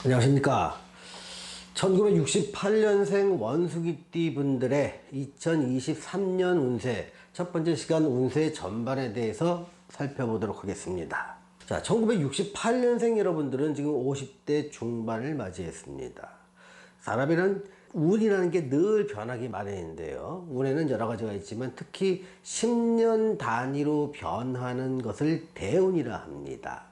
안녕하십니까. 1968년생 원숭이띠 분들의 2023년 운세 첫 번째 시간 운세 전반에 대해서 살펴보도록 하겠습니다. 자, 1968년생 여러분들은 지금 50대 중반을 맞이했습니다. 사람에는 운이라는 게 늘 변하기 마련인데요. 운에는 여러 가지가 있지만 특히 10년 단위로 변하는 것을 대운이라 합니다.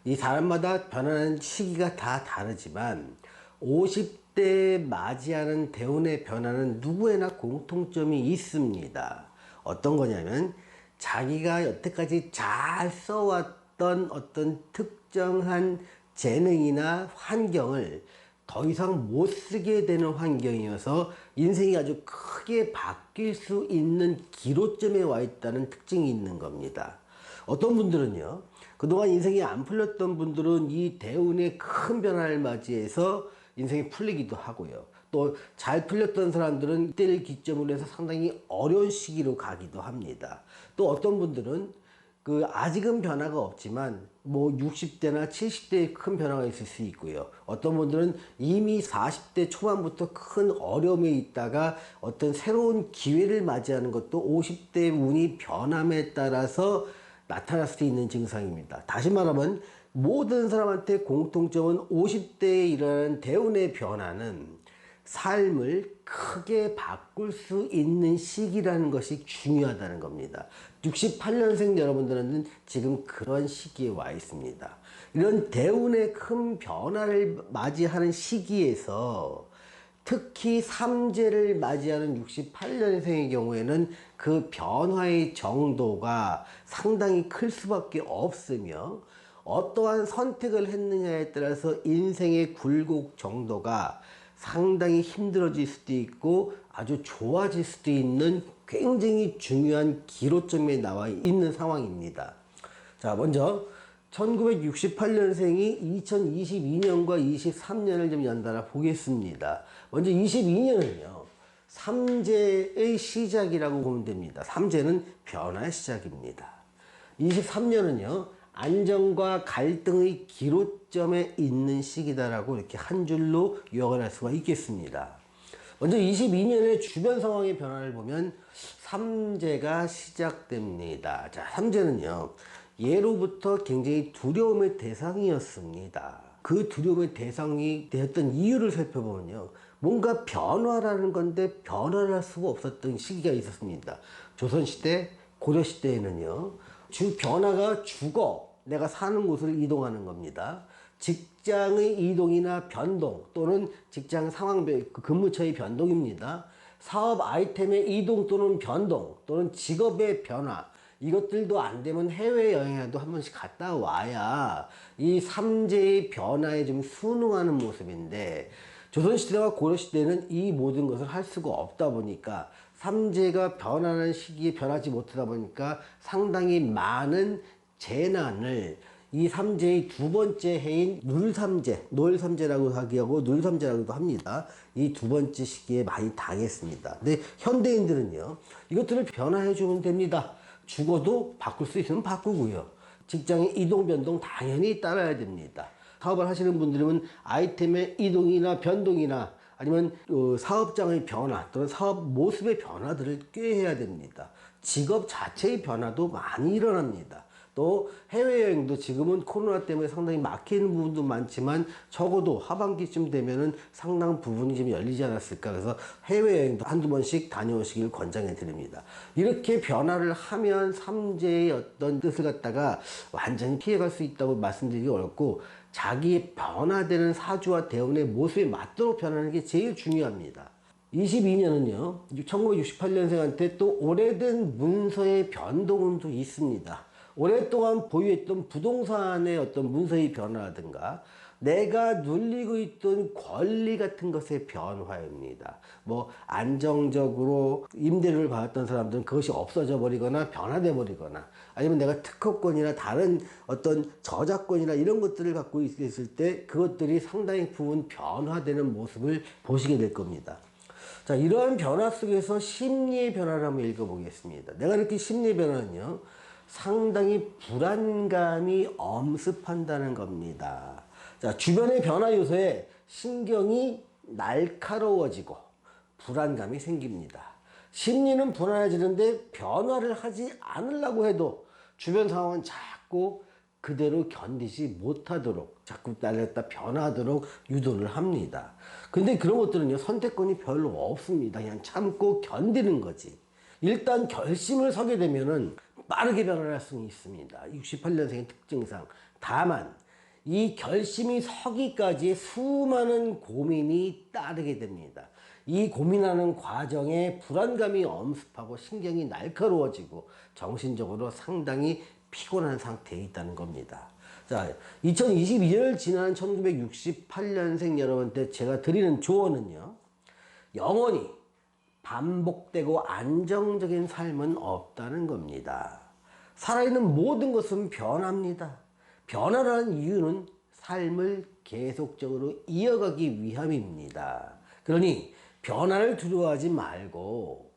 이 사람마다 변하는 시기가 다 다르지만 50대에 맞이하는 대운의 변화는 누구에나 공통점이 있습니다. 어떤 거냐면 자기가 여태까지 잘 써왔던 어떤 특정한 재능이나 환경을 더 이상 못 쓰게 되는 환경이어서 인생이 아주 크게 바뀔 수 있는 기로점에 와 있다는 특징이 있는 겁니다. 어떤 분들은요, 그동안 인생이 안 풀렸던 분들은 이 대운의 큰 변화를 맞이해서 인생이 풀리기도 하고요. 또 잘 풀렸던 사람들은 이때를 기점으로 해서 상당히 어려운 시기로 가기도 합니다. 또 어떤 분들은 아직은 변화가 없지만 60대나 70대에 큰 변화가 있을 수 있고요. 어떤 분들은 이미 40대 초반부터 큰 어려움에 있다가 어떤 새로운 기회를 맞이하는 것도 50대 운이 변함에 따라서 나타날 수도 있는 증상입니다. 다시 말하면 모든 사람한테 공통점은 50대에 일어나는 대운의 변화는 삶을 크게 바꿀 수 있는 시기라는 것이 중요하다는 겁니다. 68년생 여러분들은 지금 그런 시기에 와 있습니다. 이런 대운의 큰 변화를 맞이하는 시기에서 특히 삼재를 맞이하는 68년생의 경우에는 그 변화의 정도가 상당히 클 수밖에 없으며 어떠한 선택을 했느냐에 따라서 인생의 굴곡 정도가 상당히 힘들어질 수도 있고 아주 좋아질 수도 있는 굉장히 중요한 기로점에 나와 있는 상황입니다. 자, 먼저 1968년생이 2022년과 23년을 좀 연달아 보겠습니다. 먼저 22년은요, 삼재의 시작이라고 보면 됩니다. 삼재는 변화의 시작입니다. 23년은요, 안정과 갈등의 기로점에 있는 시기다라고 이렇게 한 줄로 요약을 할 수가 있겠습니다. 먼저 22년의 주변 상황의 변화를 보면 삼재가 시작됩니다. 자, 삼재는요, 예로부터 굉장히 두려움의 대상이었습니다. 그 두려움의 대상이 되었던 이유를 살펴보면요, 뭔가 변화라는 건데 변화를 할 수가 없었던 시기가 있었습니다. 조선시대, 고려시대에는요, 변화가 내가 사는 곳을 이동하는 겁니다. 직장의 이동이나 변동 또는 직장 상황 근무처의 변동입니다. 사업 아이템의 이동 또는 변동 또는 직업의 변화, 이것들도 안 되면 해외여행에도 한 번씩 갔다 와야 이 삼재의 변화에 좀 순응하는 모습인데, 조선시대와 고려시대는 이 모든 것을 할 수가 없다 보니까 삼재가 변하는 시기에 변하지 못하다 보니까 상당히 많은 재난을 이 삼재의 두 번째 해인 노을삼재라고 하기하고 눌삼재라고도 합니다. 이 두 번째 시기에 많이 당했습니다. 근데 현대인들은요, 이것들을 변화해주면 됩니다. 죽어도 바꿀 수 있으면 바꾸고요. 직장의 이동 변동 당연히 따라야 됩니다. 사업을 하시는 분들은 아이템의 이동이나 변동이나 아니면 사업장의 변화 또는 사업 모습의 변화들을 꾀해야 됩니다. 직업 자체의 변화도 많이 일어납니다. 또 해외여행도 지금은 코로나 때문에 상당히 막히는 부분도 많지만 적어도 하반기쯤 되면은 상당 부분이 좀 열리지 않았을까. 그래서 해외여행도 한두 번씩 다녀오시길 권장해 드립니다. 이렇게 변화를 하면 삼재의 어떤 뜻을 갖다가 완전히 피해갈 수 있다고 말씀드리기 어렵고, 자기의 변화되는 사주와 대운의 모습에 맞도록 변하는 게 제일 중요합니다. 22년은요, 1968년생한테 또 오래된 문서의 변동운도 있습니다. 오랫동안 보유했던 부동산의 어떤 문서의 변화라든가 내가 눌리고 있던 권리 같은 것의 변화입니다. 안정적으로 임대료를 받았던 사람들은 그것이 없어져 버리거나 변화돼 버리거나, 아니면 내가 특허권이나 다른 어떤 저작권이나 이런 것들을 갖고 있을 때 그것들이 상당히 부분 변화되는 모습을 보시게 될 겁니다. 자, 이러한 변화 속에서 심리의 변화를 한번 읽어보겠습니다. 내가 느낀 심리의 변화는요, 상당히 불안감이 엄습한다는 겁니다. 자, 주변의 변화 요소에 신경이 날카로워지고 불안감이 생깁니다. 심리는 불안해지는데 변화를 하지 않으려고 해도 주변 상황은 자꾸 그대로 견디지 못하도록 자꾸 날렸다 변화하도록 유도를 합니다. 근데 그런 것들은요, 선택권이 별로 없습니다. 그냥 참고 견디는 거지. 일단 결심을 서게 되면은 빠르게 변화할 수는 있습니다. 68년생의 특징상. 다만 이 결심이 서기까지 수많은 고민이 따르게 됩니다. 이 고민하는 과정에 불안감이 엄습하고 신경이 날카로워지고 정신적으로 상당히 피곤한 상태에 있다는 겁니다. 자, 2022년을 지난 1968년생 여러분한테 제가 드리는 조언은요, 영원히 반복되고 안정적인 삶은 없다는 겁니다. 살아있는 모든 것은 변합니다. 변화라는 이유는 삶을 계속적으로 이어가기 위함입니다. 그러니 변화를 두려워하지 말고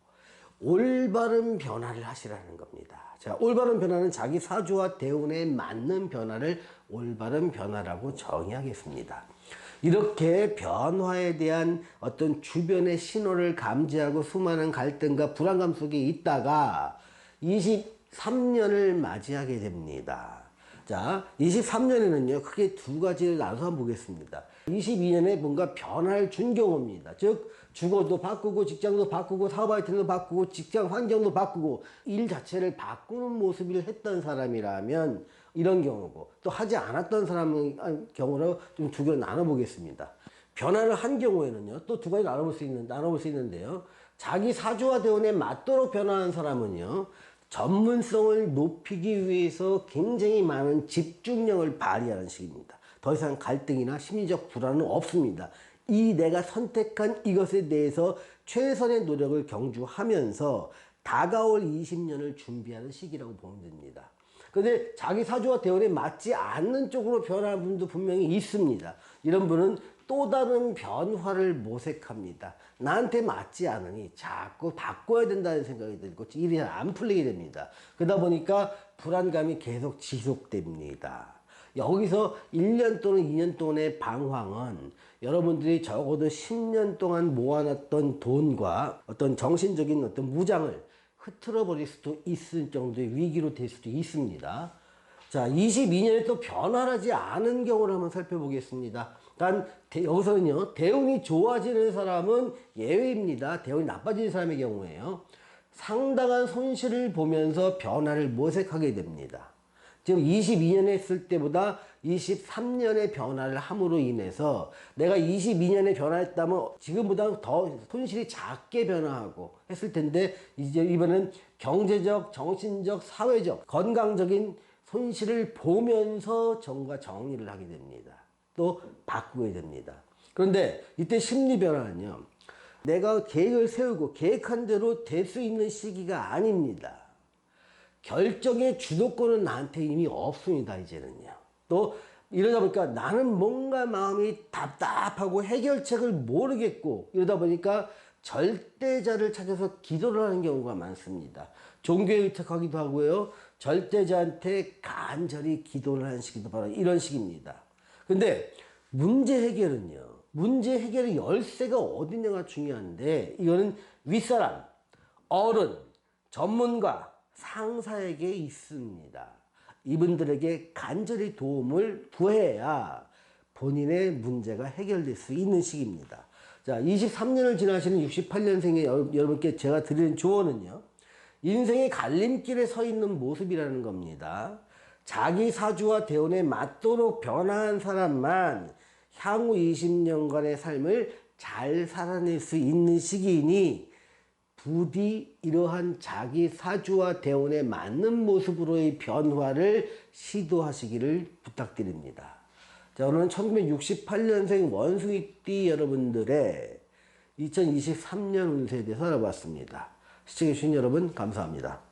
올바른 변화를 하시라는 겁니다. 자, 올바른 변화는 자기 사주와 대운에 맞는 변화를 올바른 변화라고 정의하겠습니다. 이렇게 변화에 대한 어떤 주변의 신호를 감지하고 수많은 갈등과 불안감 속에 있다가 23년을 맞이하게 됩니다. 자, 23년에는요, 크게 두 가지를 나눠서 한번 보겠습니다. 22년에 뭔가 변화를 준 경우입니다. 즉, 주거도 바꾸고, 직장도 바꾸고, 사업 아이템도 바꾸고, 직장 환경도 바꾸고, 일 자체를 바꾸는 모습을 했던 사람이라면 이런 경우고, 또 하지 않았던 사람의 경우로 좀 두 개로 나눠보겠습니다. 변화를 한 경우에는요, 또 두 가지 나눠볼 수 있는데요. 자기 사주와 대운에 맞도록 변화한 사람은요, 전문성을 높이기 위해서 굉장히 많은 집중력을 발휘하는 식입니다. 더 이상 갈등이나 심리적 불안은 없습니다. 이 내가 선택한 이것에 대해서 최선의 노력을 경주하면서 다가올 20년을 준비하는 시기라고 보면 됩니다. 근데 자기 사주와 대운에 맞지 않는 쪽으로 변하는 분도 분명히 있습니다. 이런 분은 또 다른 변화를 모색합니다. 나한테 맞지 않으니 자꾸 바꿔야 된다는 생각이 들고 일이 잘 안 풀리게 됩니다. 그러다 보니까 불안감이 계속 지속됩니다. 여기서 1년 또는 2년 동안의 방황은 여러분들이 적어도 10년 동안 모아놨던 돈과 어떤 정신적인 어떤 무장을 흐트러 버릴 수도 있을 정도의 위기로 될 수도 있습니다. 자, 22년에 또 변화하지 않은 경우를 한번 살펴보겠습니다. 단, 여기서는요, 대운이 좋아지는 사람은 예외입니다. 대운이 나빠지는 사람의 경우에요. 상당한 손실을 보면서 변화를 모색하게 됩니다. 지금 22년에 했을 때보다 23년의 변화를 함으로 인해서 내가 22년에 변화했다면 지금보다 더 손실이 작게 변화하고 했을 텐데 이제 이번엔 경제적, 정신적, 사회적, 건강적인 손실을 보면서 정과 정리를 하게 됩니다. 또 바꾸게 됩니다. 그런데 이때 심리 변화는요, 내가 계획을 세우고 계획한 대로 될 수 있는 시기가 아닙니다. 결정의 주도권은 나한테 이미 없습니다, 이제는요. 또 이러다 보니까 나는 뭔가 마음이 답답하고 해결책을 모르겠고 이러다 보니까 절대자를 찾아서 기도를 하는 경우가 많습니다. 종교에 의탁하기도 하고요. 절대자한테 간절히 기도를 하는 시기도 바로 이런 식입니다. 근데 문제 해결은요, 문제 해결의 열쇠가 어디냐가 중요한데 이거는 윗사람, 어른, 전문가, 상사에게 있습니다. 이분들에게 간절히 도움을 구해야 본인의 문제가 해결될 수 있는 시기입니다. 자, 23년을 지나시는 68년생의 여러분께 제가 드리는 조언은요, 인생의 갈림길에 서 있는 모습이라는 겁니다. 자기 사주와 대운에 맞도록 변화한 사람만 향후 20년간의 삶을 잘 살아낼 수 있는 시기이니 부디 이러한 자기 사주와 대운에 맞는 모습으로의 변화를 시도하시기를 부탁드립니다. 자, 오늘은 1968년생 원숭이띠 여러분들의 2023년 운세에 대해서 알아봤습니다. 시청해주신 여러분 감사합니다.